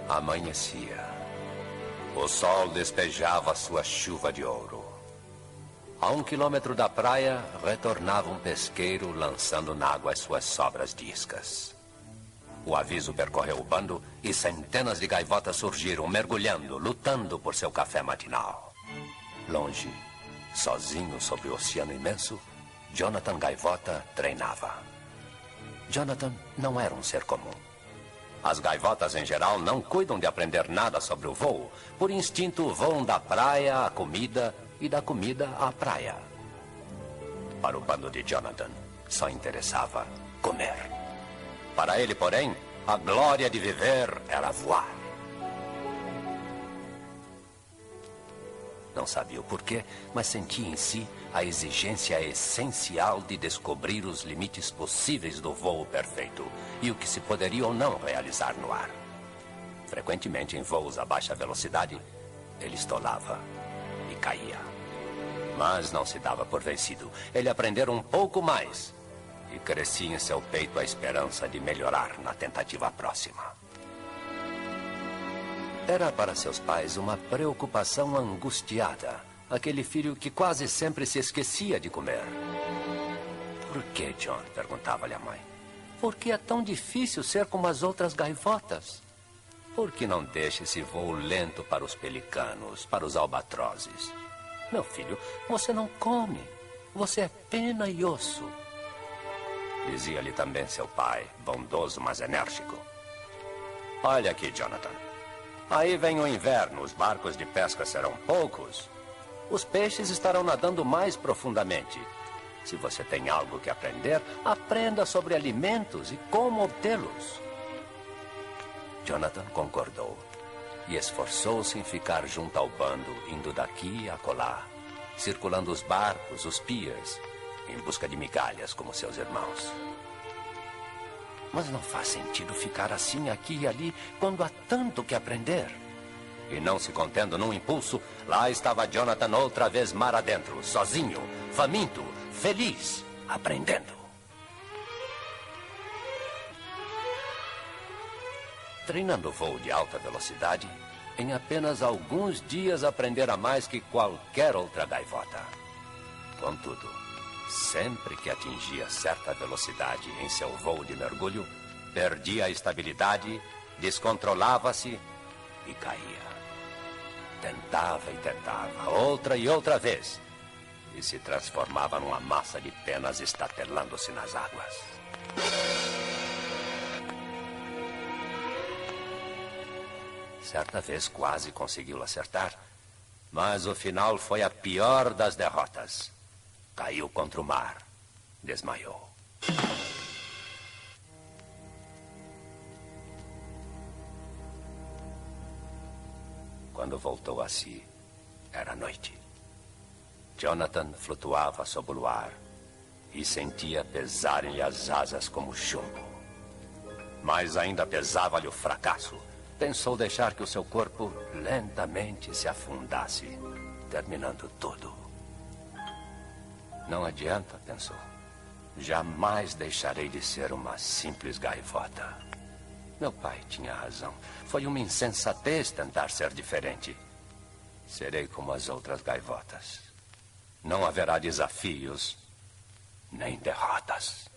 Amanhecia. O sol despejava sua chuva de ouro. A 1 quilômetro da praia, retornava um pesqueiro lançando na água as suas sobras de iscas. O aviso percorreu o bando e centenas de gaivotas surgiram, mergulhando, lutando por seu café matinal. Longe, sozinho sobre o oceano imenso, Jonathan Gaivota treinava. Jonathan não era um ser comum. As gaivotas, em geral, não cuidam de aprender nada sobre o voo. Por instinto, voam da praia à comida e da comida à praia. Para o bando de Jonathan, só interessava comer. Para ele, porém, a glória de viver era voar. Não sabia o porquê, mas sentia em si a exigência essencial de descobrir os limites possíveis do voo perfeito e o que se poderia ou não realizar no ar. Frequentemente, em voos a baixa velocidade, ele estolava e caía. Mas não se dava por vencido. Ele aprendera um pouco mais e crescia em seu peito a esperança de melhorar na tentativa próxima. Era para seus pais uma preocupação angustiada, aquele filho que quase sempre se esquecia de comer. Por que, John? Perguntava-lhe a mãe. Por que é tão difícil ser como as outras gaivotas? Por que não deixa esse voo lento para os pelicanos, para os albatrozes? Meu filho, você não come. Você é pena e osso. Dizia-lhe também seu pai, bondoso, mas enérgico. Olha aqui, Jonathan. Aí vem o inverno, os barcos de pesca serão poucos. Os peixes estarão nadando mais profundamente. Se você tem algo que aprender, aprenda sobre alimentos e como obtê-los. Jonathan concordou e esforçou-se em ficar junto ao bando, indo daqui e acolá, circulando os barcos, os piers, em busca de migalhas como seus irmãos. Mas não faz sentido ficar assim aqui e ali quando há tanto que aprender. E não se contendo num impulso, lá estava Jonathan outra vez mar adentro, sozinho, faminto, feliz, aprendendo. Treinando voo de alta velocidade, em apenas alguns dias aprendera mais que qualquer outra gaivota. Contudo, sempre que atingia certa velocidade em seu voo de mergulho, perdia a estabilidade, descontrolava-se e caía. Tentava e tentava, outra e outra vez, e se transformava numa massa de penas estatelando-se nas águas. Certa vez quase conseguiu acertar, mas o final foi a pior das derrotas. Caiu contra o mar, desmaiou. Quando voltou a si, era noite. Jonathan flutuava sob o luar e sentia pesarem-lhe as asas como chumbo. Mas ainda pesava-lhe o fracasso. Pensou deixar que o seu corpo lentamente se afundasse, terminando tudo. Não adianta, pensou. Jamais deixarei de ser uma simples gaivota. Meu pai tinha razão. Foi uma insensatez tentar ser diferente. Serei como as outras gaivotas. Não haverá desafios, nem derrotas.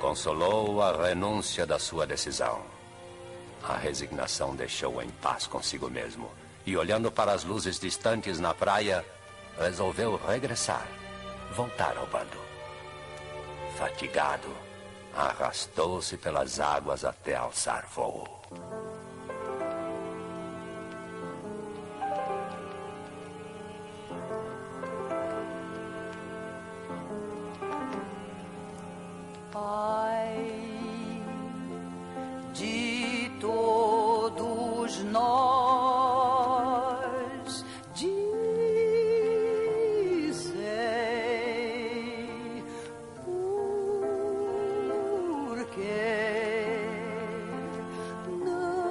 Consolou a renúncia da sua decisão. A resignação deixou-o em paz consigo mesmo. E olhando para as luzes distantes na praia, resolveu regressar, voltar ao bando. Fatigado, arrastou-se pelas águas até alçar voo. Pai de todos nós, dizei por que não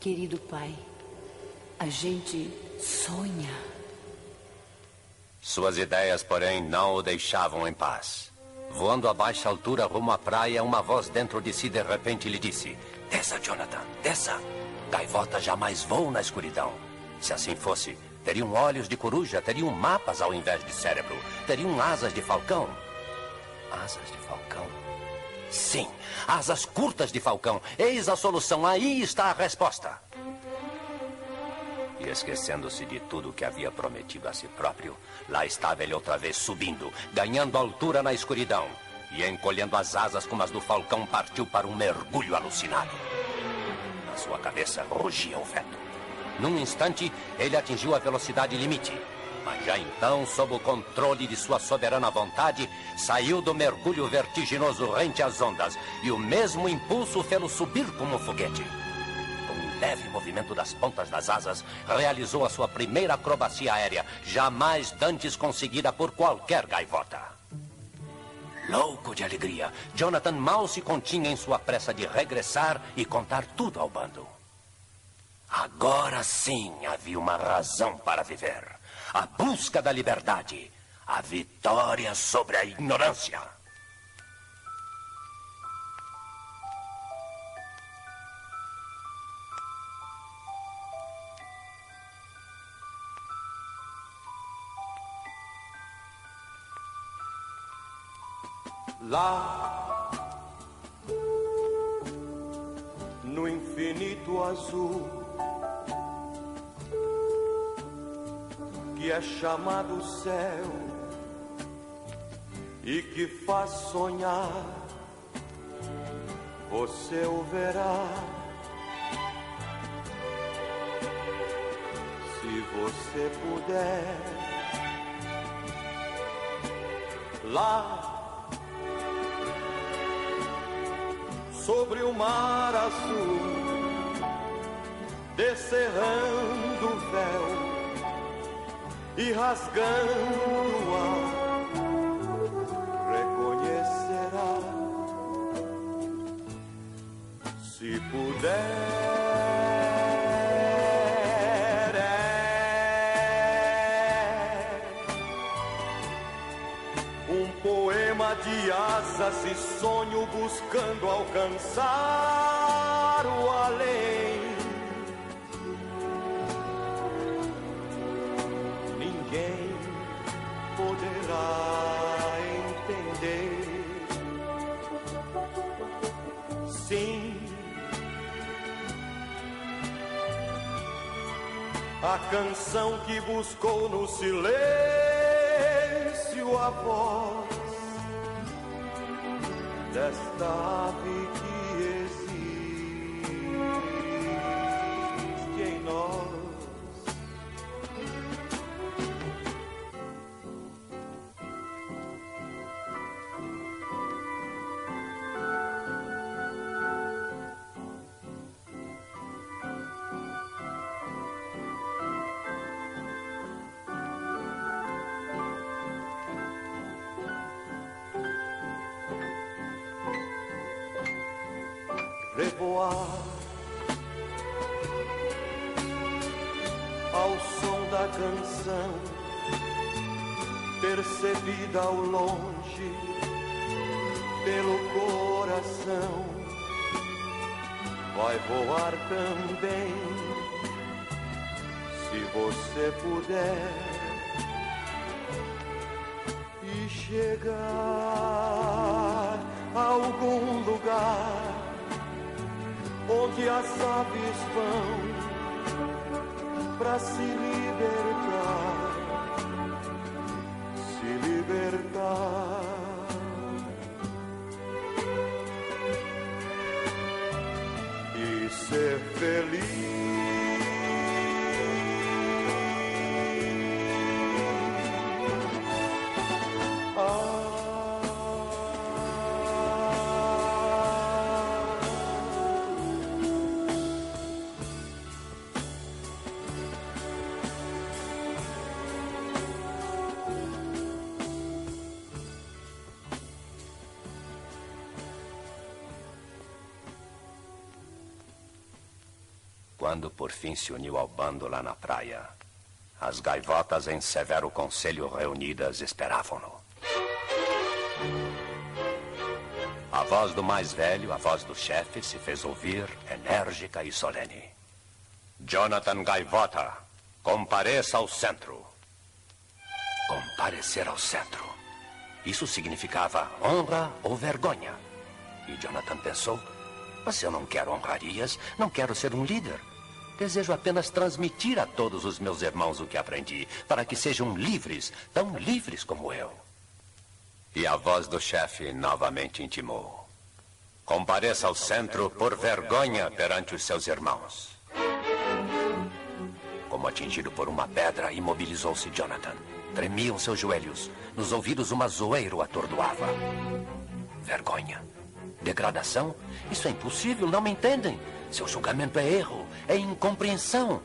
Querido pai, a gente sonha. Suas ideias, porém, não o deixavam em paz. Voando a baixa altura rumo à praia, uma voz dentro de si de repente lhe disse: desça, Jonathan, desça. Gaivotas jamais voam na escuridão. Se assim fosse, teriam olhos de coruja, teriam mapas ao invés de cérebro, teriam asas de falcão. Asas de falcão? Sim, asas curtas de falcão. Eis a solução, aí está a resposta. E esquecendo-se de tudo o que havia prometido a si próprio, lá estava ele outra vez subindo, ganhando altura na escuridão. E encolhendo as asas como as do falcão, partiu para um mergulho alucinado. Na sua cabeça rugia o vento. Num instante, ele atingiu a velocidade limite. Mas já então, sob o controle de sua soberana vontade, saiu do mergulho vertiginoso rente às ondas, e o mesmo impulso o fê-lo subir como um foguete. Com um leve movimento das pontas das asas, realizou a sua primeira acrobacia aérea, jamais dantes conseguida por qualquer gaivota. Louco de alegria, Jonathan mal se continha em sua pressa de regressar e contar tudo ao bando. Agora sim havia uma razão para viver. A busca da liberdade. A vitória sobre a ignorância. Lá no infinito azul que é chamado céu e que faz sonhar, você o verá. Se você puder, lá sobre o mar azul, descerrando o véu e rasgando o ar, reconhecerá. Se puder, um poema de asas e sonho buscando alcançar o além. Ninguém poderá entender. Sim, a canção que buscou no silêncio a voz desta ave que existe em nós. Revoar ao som da canção, percebida ao longe pelo coração, vai voar também, se você puder, e chegar a algum lugar onde as aves vão pra se libertar, se libertar. E ser feliz. quando por fim se uniu ao bando lá na praia, as gaivotas em severo conselho reunidas esperavam-no. A voz do mais velho, a voz do chefe, se fez ouvir, enérgica e solene. Jonathan Gaivota, compareça ao centro. Comparecer ao centro. Isso significava honra ou vergonha. E Jonathan pensou, mas eu não quero honrarias, não quero ser um líder. Desejo apenas transmitir a todos os meus irmãos o que aprendi, para que sejam livres, tão livres como eu. E a voz do chefe novamente intimou. Compareça ao centro por vergonha perante os seus irmãos. Como atingido por uma pedra, imobilizou-se Jonathan. Tremiam seus joelhos. Nos ouvidos uma zoeira o atordoava. Vergonha. Degradação? Isso é impossível, não me entendem. Seu julgamento é erro, é incompreensão.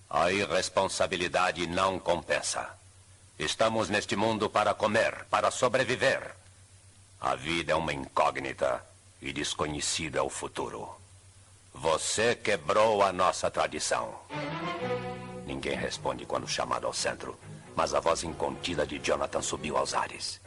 A irresponsabilidade não compensa. Estamos neste mundo para comer, para sobreviver. A vida é uma incógnita e desconhecido é o futuro. Você quebrou a nossa tradição. Ninguém responde quando chamado ao centro, mas a voz incontida de Jonathan subiu aos ares.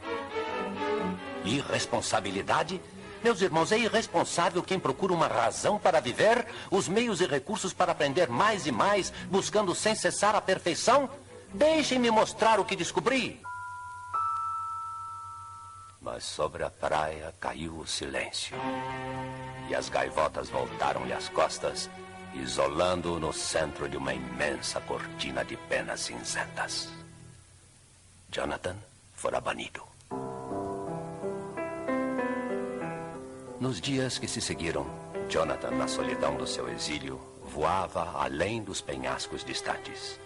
Irresponsabilidade? Meus irmãos, é irresponsável quem procura uma razão para viver, os meios e recursos para aprender mais e mais, buscando sem cessar a perfeição? Deixem-me mostrar o que descobri. Mas sobre a praia caiu o silêncio. E as gaivotas voltaram-lhe as costas, isolando-o no centro de uma imensa cortina de penas cinzentas. Jonathan fora banido. Nos dias que se seguiram, Jonathan, na solidão do seu exílio, voava além dos penhascos distantes.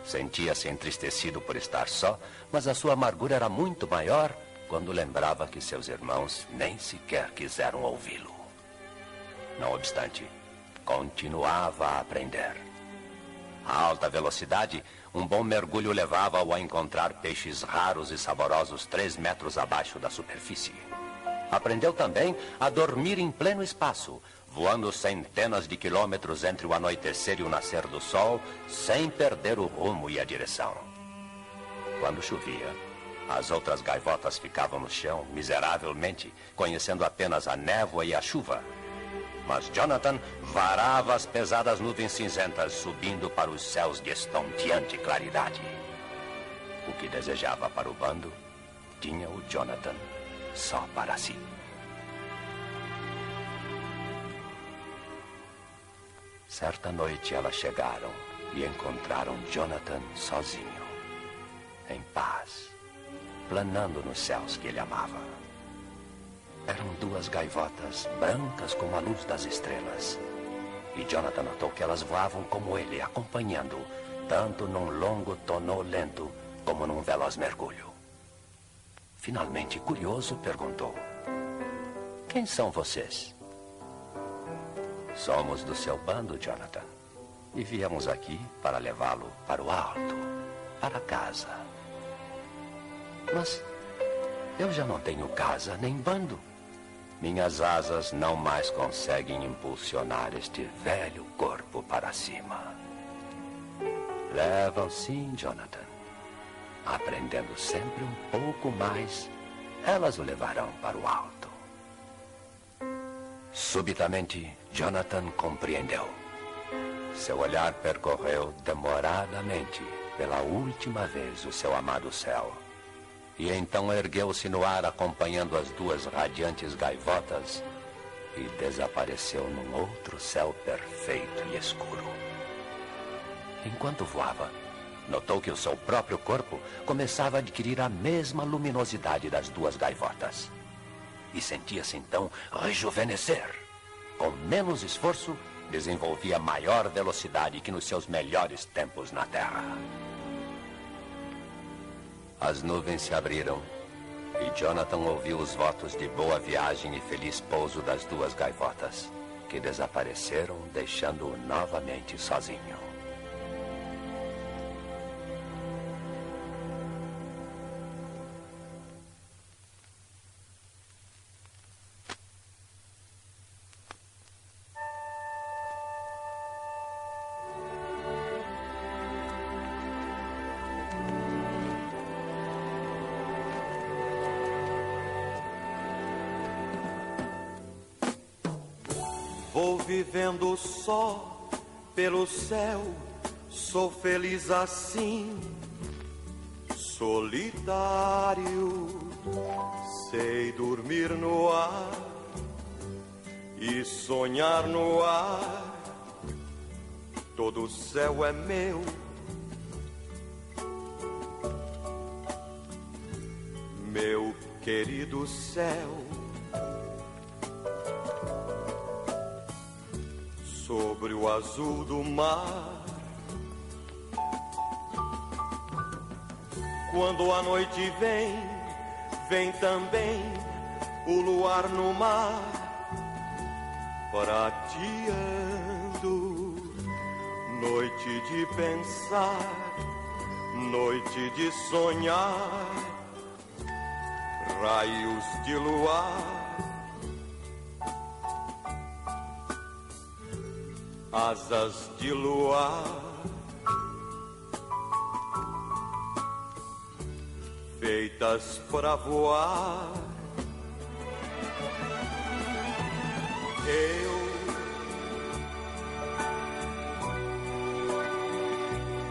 Sentia-se entristecido por estar só, mas a sua amargura era muito maior quando lembrava que seus irmãos nem sequer quiseram ouvi-lo. Não obstante, continuava a aprender. A alta velocidade, um bom mergulho levava-o a encontrar peixes raros e saborosos 3 metros abaixo da superfície. Aprendeu também a dormir em pleno espaço, voando centenas de quilômetros entre o anoitecer e o nascer do sol, sem perder o rumo e a direção. Quando chovia, as outras gaivotas ficavam no chão, miseravelmente, conhecendo apenas a névoa e a chuva. Mas Jonathan varava as pesadas nuvens cinzentas, subindo para os céus de estonteante claridade. O que desejava para o bando, tinha o Jonathan só para si. Certa noite elas chegaram e encontraram Jonathan sozinho, em paz, planando nos céus que ele amava. Eram 2 gaivotas brancas como a luz das estrelas. E Jonathan notou que elas voavam como ele, acompanhando, tanto num longo tonô lento como num veloz mergulho. Finalmente, curioso, perguntou: quem são vocês? Somos do seu bando, Jonathan. E viemos aqui para levá-lo para o alto, para casa. Mas eu já não tenho casa nem bando. Minhas asas não mais conseguem impulsionar este velho corpo para cima. Levam sim, Jonathan. Aprendendo sempre um pouco mais, elas o levarão para o alto. Subitamente, Jonathan compreendeu. Seu olhar percorreu demoradamente, pela última vez, o seu amado céu. E então ergueu-se no ar acompanhando as 2 radiantes gaivotas e desapareceu num outro céu perfeito e escuro. Enquanto voava, notou que o seu próprio corpo começava a adquirir a mesma luminosidade das 2 gaivotas. E sentia-se então rejuvenescer. Com menos esforço, desenvolvia maior velocidade que nos seus melhores tempos na Terra. As nuvens se abriram e Jonathan ouviu os votos de boa viagem e feliz pouso das 2 gaivotas, que desapareceram, deixando-o novamente sozinho. vivendo só pelo céu, sou feliz assim, solitário. Sei dormir no ar e sonhar no ar. Todo o céu é meu. Meu querido céu, sobre o azul do mar. Quando a noite vem, vem também o luar no mar, prateando. Noite de pensar, noite de sonhar, raios de luar, asas de luar, feitas para voar.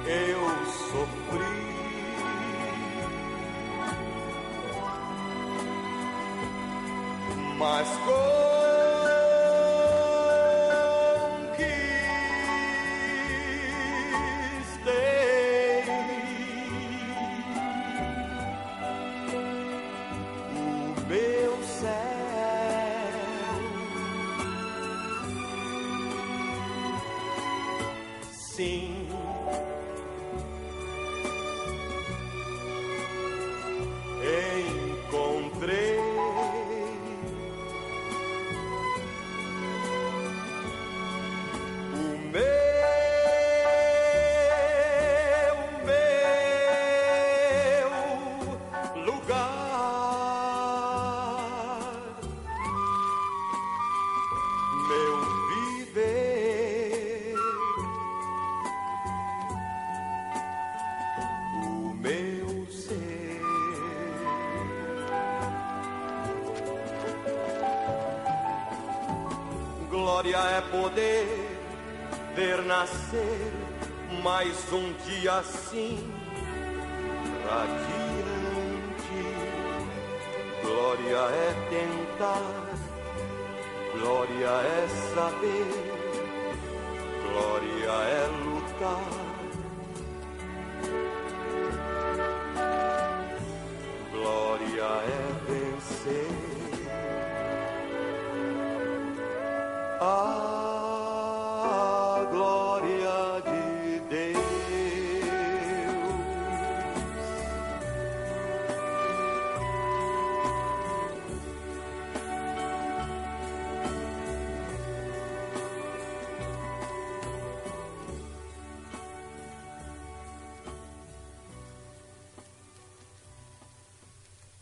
Eu sofri, mas conquistei o meu céu. Sim, encontrei o meu lugar, meu viver, o meu ser. Glória é poder ver nascer mais um dia assim, radiante. Glória é tentar, glória é saber, glória é lutar, glória é vencer. A glória de Deus.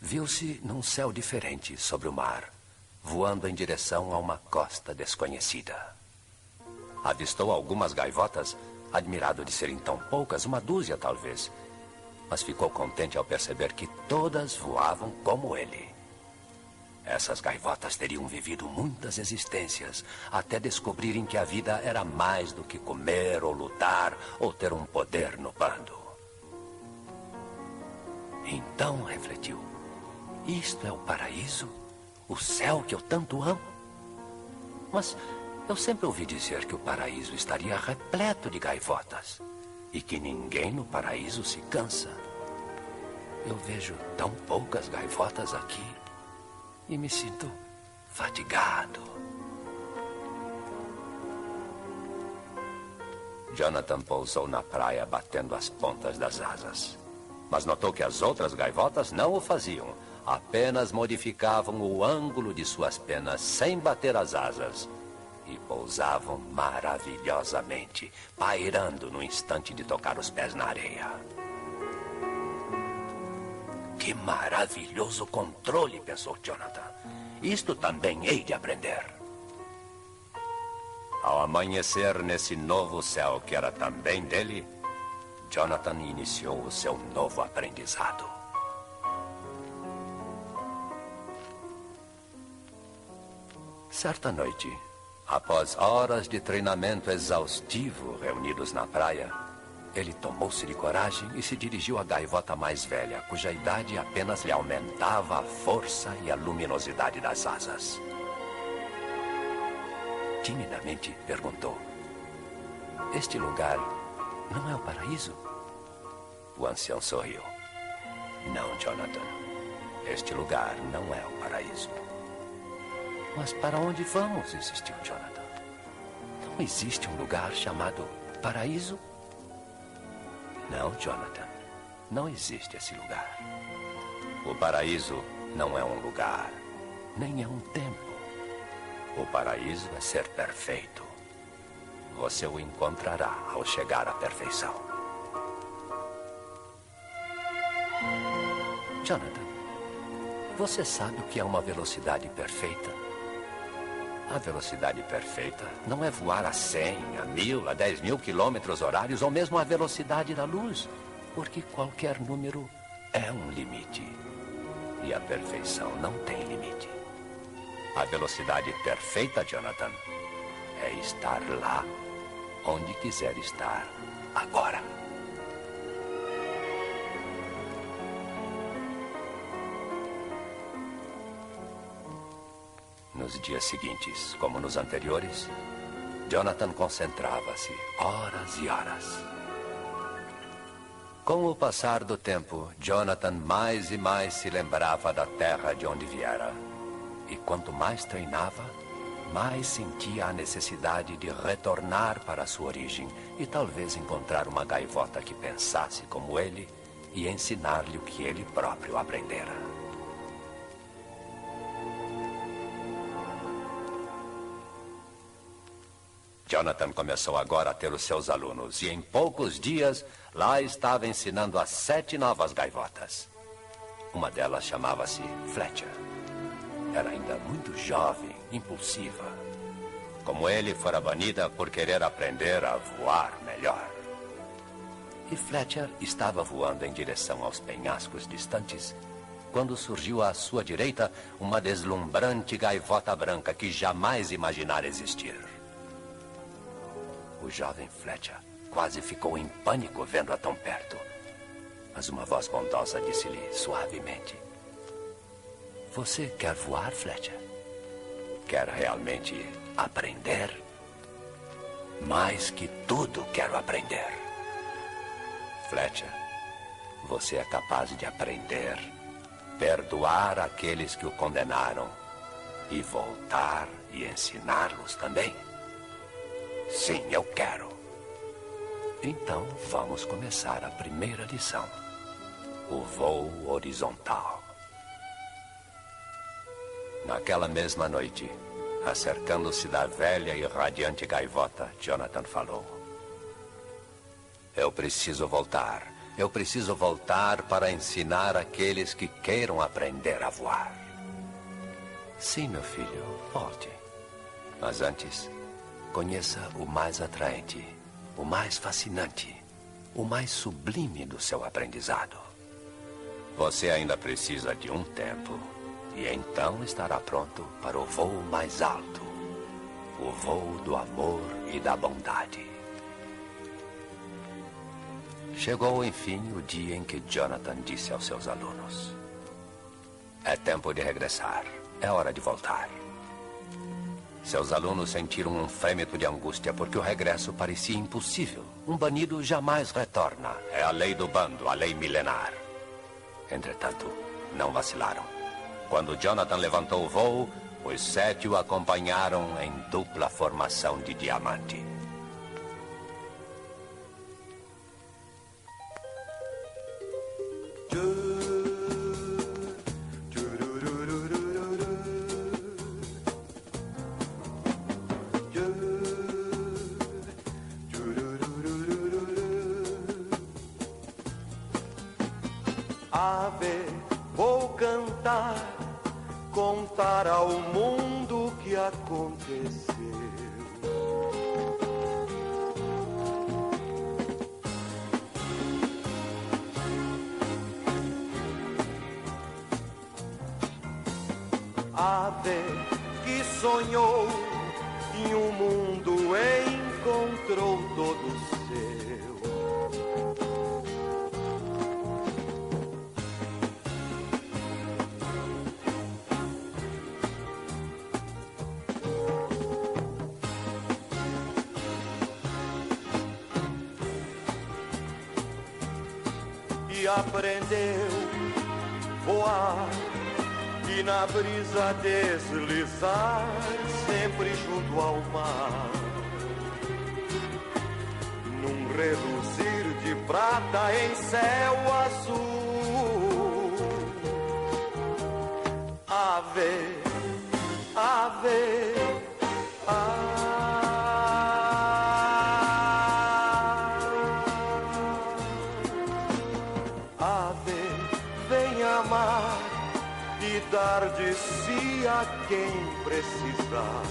Viu-se num céu diferente sobre o mar, voando em direção a uma costa desconhecida. Avistou algumas gaivotas, admirado de serem tão poucas, uma dúzia talvez, mas ficou contente ao perceber que todas voavam como ele. Essas gaivotas teriam vivido muitas existências até descobrirem que a vida era mais do que comer ou lutar ou ter um poder no bando. Então refletiu: isto é o paraíso? O céu que eu tanto amo? Mas eu sempre ouvi dizer que o paraíso estaria repleto de gaivotas e que ninguém no paraíso se cansa. Eu vejo tão poucas gaivotas aqui e me sinto fatigado. Jonathan pousou na praia batendo as pontas das asas, mas notou que as outras gaivotas não o faziam. Apenas modificavam o ângulo de suas penas sem bater as asas e pousavam maravilhosamente, pairando no instante de tocar os pés na areia. Que maravilhoso controle, pensou Jonathan. Isto também hei de aprender. Ao amanhecer nesse novo céu que era também dele, Jonathan iniciou o seu novo aprendizado. Certa noite, Após horas de treinamento exaustivo reunidos na praia, ele tomou-se de coragem e se dirigiu à gaivota mais velha, cuja idade apenas lhe aumentava a força e a luminosidade das asas. Timidamente perguntou: "Este lugar não é o paraíso?" O ancião sorriu. "Não, Jonathan. Este lugar não é o paraíso." "Mas para onde vamos?" insistiu Jonathan. "Não existe um lugar chamado paraíso?" "Não, Jonathan. Não existe esse lugar. O paraíso não é um lugar, nem é um tempo. O paraíso é ser perfeito. Você o encontrará ao chegar à perfeição." "Jonathan, você sabe o que é uma velocidade perfeita?" "A velocidade perfeita não é voar a 100, a 1000, a 10.000 quilômetros horários ou mesmo a velocidade da luz, porque qualquer número é um limite. E a perfeição não tem limite. A velocidade perfeita, Jonathan, é estar lá onde quiser estar agora." Nos dias seguintes, como nos anteriores, Jonathan concentrava-se horas e horas. Com o passar do tempo, Jonathan mais e mais se lembrava da terra de onde viera. E quanto mais treinava, mais sentia a necessidade de retornar para a sua origem e talvez encontrar uma gaivota que pensasse como ele e ensinar-lhe o que ele próprio aprendera. Jonathan começou agora a ter os seus alunos e em poucos dias lá estava ensinando as 7 novas gaivotas. Uma delas chamava-se Fletcher. Era ainda muito jovem, impulsiva. Como ele fora banida por querer aprender a voar melhor. E Fletcher estava voando em direção aos penhascos distantes quando surgiu à sua direita uma deslumbrante gaivota branca que jamais imaginara existir. O jovem Fletcher quase ficou em pânico vendo-a tão perto. Mas uma voz bondosa disse-lhe suavemente: "Você quer voar, Fletcher? Quer realmente aprender?" "Mais que tudo quero aprender." "Fletcher, você é capaz de aprender, perdoar aqueles que o condenaram e voltar e ensiná-los também?" "Sim, eu quero." "Então vamos começar a primeira lição. O voo horizontal." Naquela mesma noite, acercando-se da velha e radiante gaivota, Jonathan falou: Eu preciso voltar para ensinar aqueles que queiram aprender a voar." "Sim, meu filho, volte. Mas antes, conheça o mais atraente, o mais fascinante, o mais sublime do seu aprendizado. Você ainda precisa de um tempo, e então estará pronto para o voo mais alto, o voo do amor e da bondade." Chegou, enfim, o dia em que Jonathan disse aos seus alunos: "É tempo de regressar, é hora de voltar." Seus alunos sentiram um frêmito de angústia porque o regresso parecia impossível. Um banido jamais retorna. É a lei do bando, a lei milenar. Entretanto, não vacilaram. Quando Jonathan levantou o voo, os 7 o acompanharam em dupla formação de diamante. Ave, vou cantar, contar ao mundo o que aconteceu. Ave que sonhou e o mundo encontrou todo seu. E aprendeu voar e na brisa deslizar, sempre junto ao mar, num reluzir de prata em céu azul. Ave, ave, ave, vem amar e dar de si a quem precisar.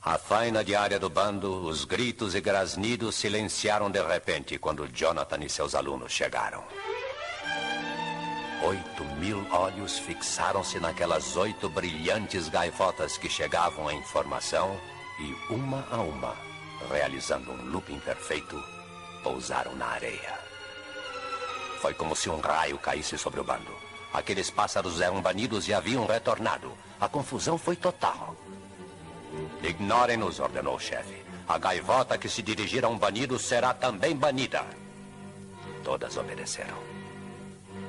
A faina diária do bando, os gritos e grasnidos silenciaram de repente quando Jonathan e seus alunos chegaram. 8.000 olhos fixaram-se naquelas 8 brilhantes gaivotas que chegavam à informação e, uma a uma, realizando um looping perfeito, pousaram na areia. Foi como se um raio caísse sobre o bando. Aqueles pássaros eram banidos e haviam retornado. A confusão foi total. Ignorem-nos, ordenou o chefe. A gaivota que se dirigir a um banido será também banida. Todas obedeceram.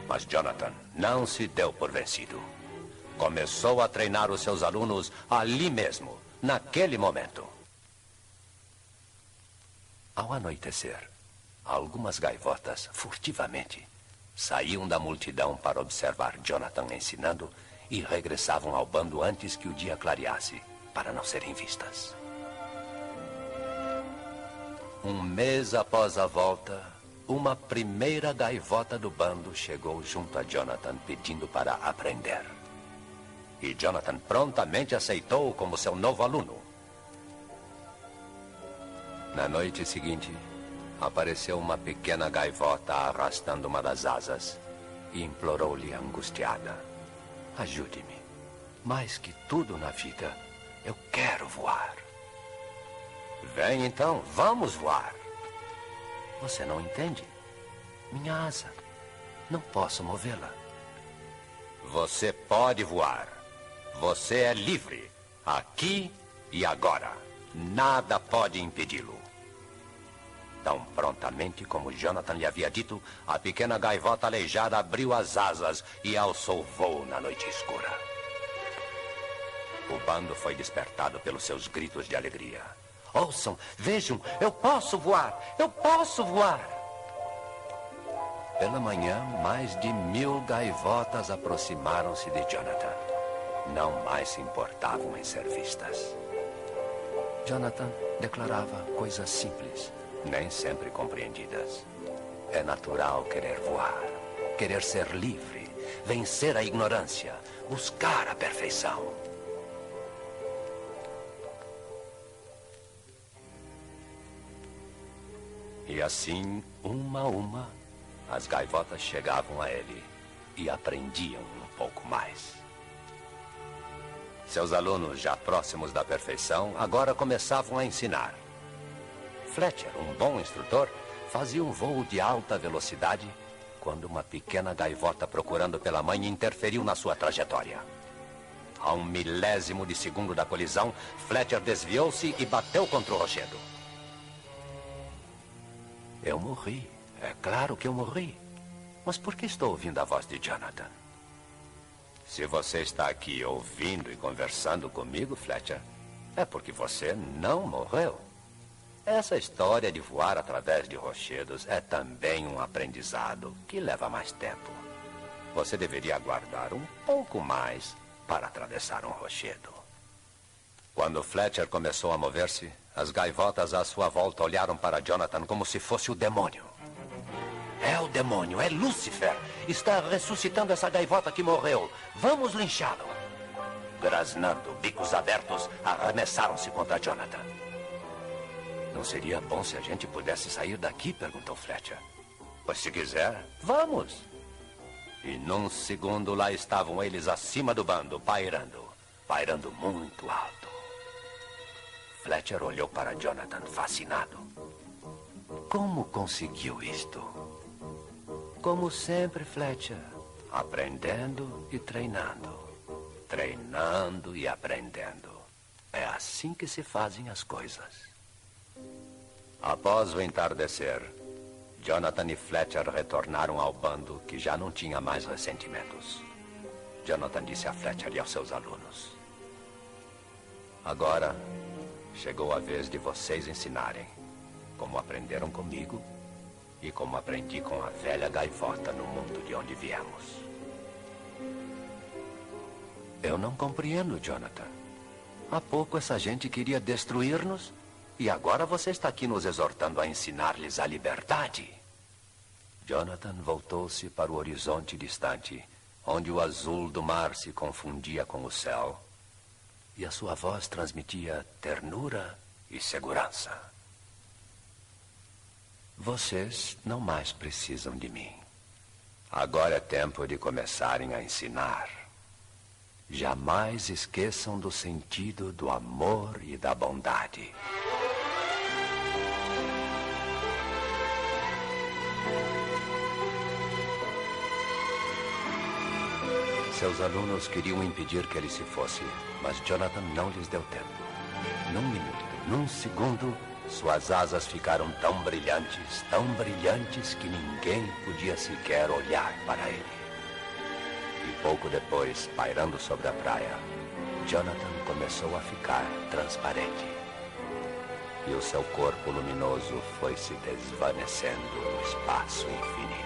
Mas Jonathan não se deu por vencido. Começou a treinar os seus alunos ali mesmo, naquele momento. Ao anoitecer, algumas gaivotas, furtivamente, saíam da multidão para observar Jonathan ensinando e regressavam ao bando antes que o dia clareasse, para não serem vistas. Um mês após a volta, uma primeira gaivota do bando chegou junto a Jonathan pedindo para aprender. E Jonathan prontamente aceitou-o como seu novo aluno. Na noite seguinte, apareceu uma pequena gaivota arrastando uma das asas e implorou-lhe angustiada: ajude-me. Mais que tudo na vida, eu quero voar. Vem então, vamos voar. Você não entende? Minha asa. Não posso movê-la. Você pode voar. Você é livre. Aqui e agora. Nada pode impedi-lo. Tão prontamente como Jonathan lhe havia dito, a pequena gaivota aleijada abriu as asas e alçou voo na noite escura. O bando foi despertado pelos seus gritos de alegria. Ouçam, vejam, eu posso voar, eu posso voar. Pela manhã, mais de 1000 gaivotas aproximaram-se de Jonathan. Não mais se importavam em ser vistas. Jonathan declarava coisas simples, nem sempre compreendidas. É natural querer voar, querer ser livre, vencer a ignorância, buscar a perfeição. E assim, uma a uma, as gaivotas chegavam a ele e aprendiam um pouco mais. Seus alunos, já próximos da perfeição, agora começavam a ensinar. Fletcher, um bom instrutor, fazia um voo de alta velocidade quando uma pequena gaivota procurando pela mãe interferiu na sua trajetória. A 1 milésimo de segundo da colisão, Fletcher desviou-se e bateu contra o rochedo. Eu morri. É claro que eu morri. Mas por que estou ouvindo a voz de Jonathan? Se você está aqui ouvindo e conversando comigo, Fletcher, é porque você não morreu. Essa história de voar através de rochedos é também um aprendizado que leva mais tempo. Você deveria aguardar um pouco mais para atravessar um rochedo. Quando Fletcher começou a mover-se, as gaivotas à sua volta olharam para Jonathan como se fosse o demônio. É o demônio, é Lúcifer. Está ressuscitando essa gaivota que morreu. Vamos linchá-lo. Grasnando, bicos abertos, arremessaram-se contra Jonathan. Não seria bom se a gente pudesse sair daqui? Perguntou Fletcher. Pois se quiser, vamos. E num segundo lá estavam eles acima do bando, pairando muito alto. Fletcher olhou para Jonathan, fascinado. Como conseguiu isto? Como sempre, Fletcher, aprendendo e treinando. Treinando e aprendendo. É assim que se fazem as coisas. Após o entardecer, Jonathan e Fletcher retornaram ao bando, que já não tinha mais ressentimentos. Jonathan disse a Fletcher e aos seus alunos: agora chegou a vez de vocês ensinarem, como aprenderam comigo e como aprendi com a velha gaivota no mundo de onde viemos. Eu não compreendo, Jonathan. Há pouco essa gente queria destruir-nos e agora você está aqui nos exortando a ensinar-lhes a liberdade. Jonathan voltou-se para o horizonte distante, onde o azul do mar se confundia com o céu, e a sua voz transmitia ternura e segurança. Vocês não mais precisam de mim. Agora é tempo de começarem a ensinar. Jamais esqueçam do sentido do amor e da bondade. Seus alunos queriam impedir que ele se fosse, mas Jonathan não lhes deu tempo. Num minuto, num segundo, suas asas ficaram tão brilhantes que ninguém podia sequer olhar para ele. E pouco depois, pairando sobre a praia, Jonathan começou a ficar transparente. E o seu corpo luminoso foi se desvanecendo no espaço infinito.